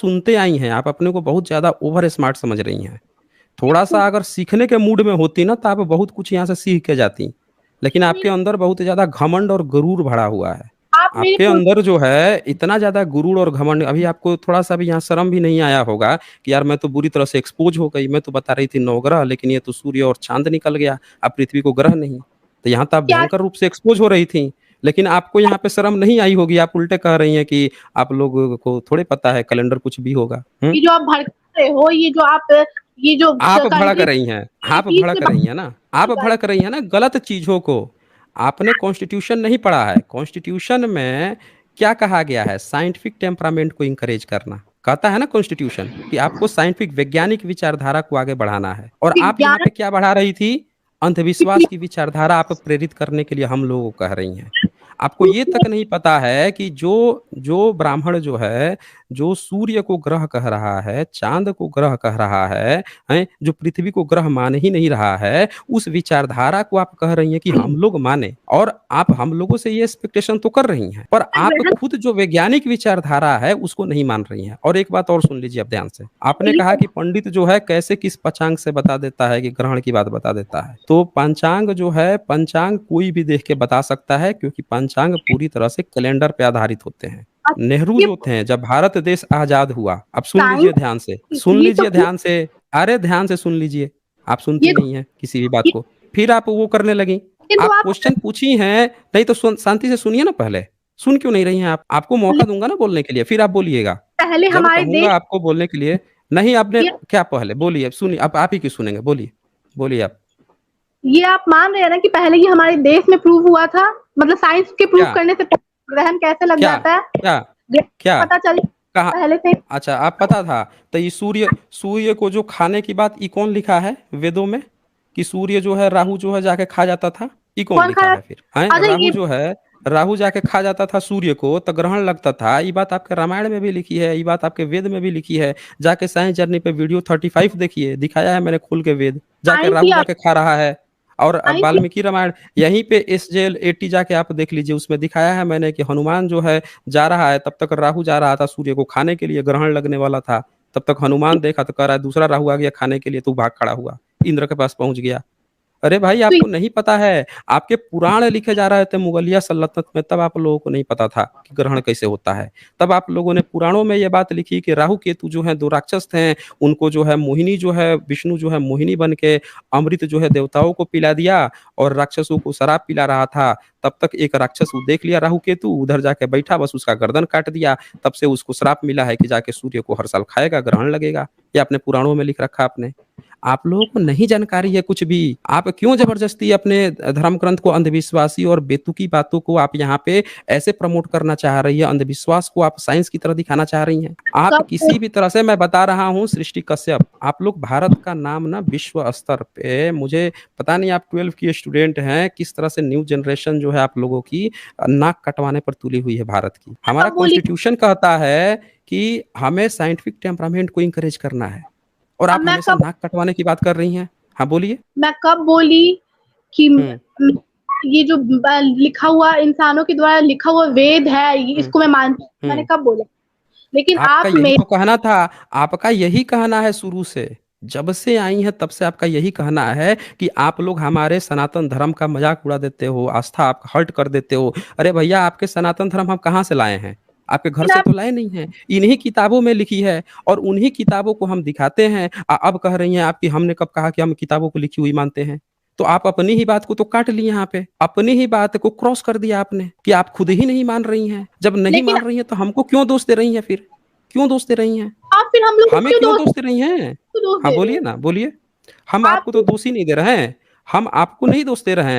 सुनते आई हैं, आप अपने को बहुत ज़्यादा ओवर स्मार्ट समझ रही हैं। थोड़ा-सा अगर सीखने के मूड में होती ना, तो आप बहुत कुछ यहाँ से सीख के जाती। लेकिन आपके अंदर बहुत ज़्यादा घमंड और गुरूर भरा हुआ है। आप मेरे आपके पूछ अंदर जो है इतना ज़्यादा गुरूर और घमंड, अभी आपको थोड़ा-सा भी यहाँ शर्म भी नहीं आया होगा कि यार मैं तो बुरी तरह से एक्सपोज़ हो गई, मैं तो बता रही थी नवग्रह, लेकिन ये तो सूर्य और चाँद निकल गया, अब पृथ्वी को ग्रह नहीं। तो यहाँ तो आप क्या भयंकर रूप से एक्सपोज़ हो रही थी, लेकिन आपको यहाँ पे शर्म नहीं आई होगी, आप उल्टे कह रही हैं कि आप लोगों को थोड़े पता है कैलेंडर कुछ भी होगा। हुँ? ये जो आप भड़का रहे हो, ये जो आप भड़क कंट्री रही हैं, आप चीज भड़क से रही हैं ना, आप भड़क रही हैं ना गलत चीज़ों को। आपने कॉन्स्टिट्यूशन नहीं पढ़ा है, कॉन्स्टिट्यूशन में क्या कहा गया है? साइंटिफिक टेम्परामेंट को एनकरेज करना। कहता है ना कॉन्स्टिट्यूशन कि आपको साइंटिफिक वैज्ञानिक विचारधारा को आगे बढ़ाना है, और आप यहाँ विज्ञान पे क्या बढ़ा रही थी? अंधविश्वास की विचारधारा आप प्रेरित करने के लिए हम लोगों को कह रही हैं। आपको ये तक नहीं पता है कि जो जो ब्राह्मण जो है, जो सूर्य को ग्रह कह रहा है, चाँद को ग्रह कह रहा है, जो पृथ्वी को ग्रह मान ही नहीं रहा है, उस विचारधारा को आप कह रही हैं कि हम लोग माने, और आप हम लोगों से ये एक्सपेक्टेशन तो कर रही हैं, पर आप ग्रहण खुद जो वैज्ञानिक विचारधारा है उसको नहीं मान रही हैं। और एक बात और सुन लीजिए अब ध्यान से, आपने कहा कि पंडित जो है कैसे किस पंचांग से बता देता है कि ग्रहण की बात बता देता है। तो पंचांग जो है, पंचांग कोई भी देख के बता सकता है, क्योंकि पंचांग पूरी तरह से कैलेंडर पे आधारित होते हैं। नेहरू ये जो थे जब भारत देश आजाद हुआ, अब सुन लीजिए साइंस ध्यान से, सुन ये तो लीजिए ध्यान से, अरे ध्यान से सुन लीजिए, आप सुनती ये नहीं है किसी भी बात ये को, फिर आप वो करने लगी। तो आप आप क्वेश्चन पूछी हैं, नहीं तो शांति से सुनिए ना पहले, सुन क्यों नहीं रही हैं आप? आपको मौका दूंगा ना बोलने के लिए, फिर आप बोलिएगा। पहले जब हमारे कहूंगा देश आपको बोलने के लिए, नहीं आपने ये क्या पहले बोलिए, सुनिए, आप ही की सुनेंगे, बोलिए, बोलिए आप। ये आप मान रहे हैं ना कि पहले ही हमारे देश में प्रूव हुआ था, मतलब साइंस के प्रूव क्या करने से ग्रहण कैसे लग क्या जाता है, क्या ये क्या पता चल कहा? पहले से। अच्छा, आप पता था? तो ये सूर्य सूर्य को जो खाने की बात, ये कौन लिखा है वेदों में कि सूर्य जो है राहु जो है जाके खा जाता था? ये कौन कौन लिखा खा है फिर हैं? अच्छा राहु ये जो है, राहु जाके खा जाता था सूर्य को तो ग्रहण लगता था। ये बात आपके रामायण में भी लिखी है, ये बात आपके वेद में भी लिखी है। जाके साइंस जर्नी पे वीडियो 35 देखिए, दिखाया है मैंने खोल के वेद, जाके साइंस राहु या जाके खा रहा है। और अब साइंस वाल्मीकि रामायण यहीं पे SJL 80 जाके आप देख लीजिए, उसमें दिखाया है मैंने कि हनुमान जो है जा रहा है, तब तक राहु जा रहा था सूर्य को खाने के लिए, ग्रहण लगने वाला था। तब तक हनुमान देखा तो कह रहा है दूसरा राहु आ गया खाने के लिए, तो भाग खड़ा हुआ, इंद्र के पास पहुंच गया। अरे भाई तो आपको नहीं पता है, आपके पुराण लिखे जा रहे थे मुगलिया सल्तनत में, तब आप लोगों को नहीं पता था कि ग्रहण कैसे होता है। तब आप लोगों ने पुराणों में ये बात लिखी कि राहु केतु जो है दो राक्षस थे, उनको जो है मोहिनी जो है, विष्णु जो है मोहिनी बन के अमृत जो है देवताओं को पिला दिया, और राक्षसों को शराब पिला रहा था। तब तक एक राक्षस वो देख लिया राहु केतु, उधर जाके बैठा, बस उसका गर्दन काट दिया। तब से उसको श्राप मिला है कि जाके सूर्य को हर साल खाएगा, ग्रहण लगेगा। ये अपने पुराणों में लिख रखा आपने। आप लोगों को नहीं जानकारी है कुछ भी। आप क्यों जबरदस्ती अपने धर्म ग्रंथ को अंधविश्वासी और बेतुकी बातों को आप यहाँ पे ऐसे प्रमोट करना चाह रही है? अंधविश्वास को आप साइंस की तरह दिखाना चाह रही हैं। आप कब किसी भी तरह से, मैं बता रहा हूँ सृष्टि कश्यप, आप लोग भारत का नाम ना विश्व स्तर पे, मुझे पता नहीं आप 12 की स्टूडेंट हैं, किस तरह से न्यू जनरेशन जो है आप लोगों की नाक कटवाने पर तुली हुई है भारत की। हमारा कब बोली कॉन्स्टिट्यूशन कहता है कि हमें साइंटिफिक टेम्परामेंट को इंकरेज करना है, और अब आप हमेशा नाक कटवाने की बात कर रही हैं। हाँ बोलिए। मैं कब बोली कि हुँ, ये जो लिखा हुआ इंसानों के द्वारा लिखा हुआ वेद है, हुँ, इसको मैं मानती हूँ, मैंने हुँ। कब बोला? लेकिन आपका आप यही मेरे तो कहना था, आपका यही कहना है शुरू से। जब से आई हैं तब से आपका यही कहना है कि आप लोग हमारे सनातन धर्म का मज़ाक उड़ा देते हो, आस्था आप हर्ट कर देते हो। अरे भैया आपके सनातन धर्म हम कहाँ से लाए हैं? आपके घर से आप तो लाए नहीं हैं। इन्हीं किताबों में लिखी है, और उन्हीं किताबों को हम दिखाते हैं। अब कह रही हैं आप कि हमने कब कहा कि हम किताबों को लिखी हुई मानते हैं? तो आप अपनी ही बात को तो काट ली यहाँ पे, अपनी ही बात को क्रॉस कर दिया आपने कि आप खुद ही नहीं मान रही हैं। जब नहीं लेकिन मान रही हैं तो हमको क्यों दोष दे रही हैं फिर? क्यों दोष दे रही हैं? आप फिर हम लोग को हमें क्यों दोष दे रही हैं? क्यों दोष हाँ, दे रहे बोलिए हो? ना, बोलिए। हम आप आपको तो दोष ही नहीं दे रहे हैं, हम आपको नहीं दोष दे रहे हैं।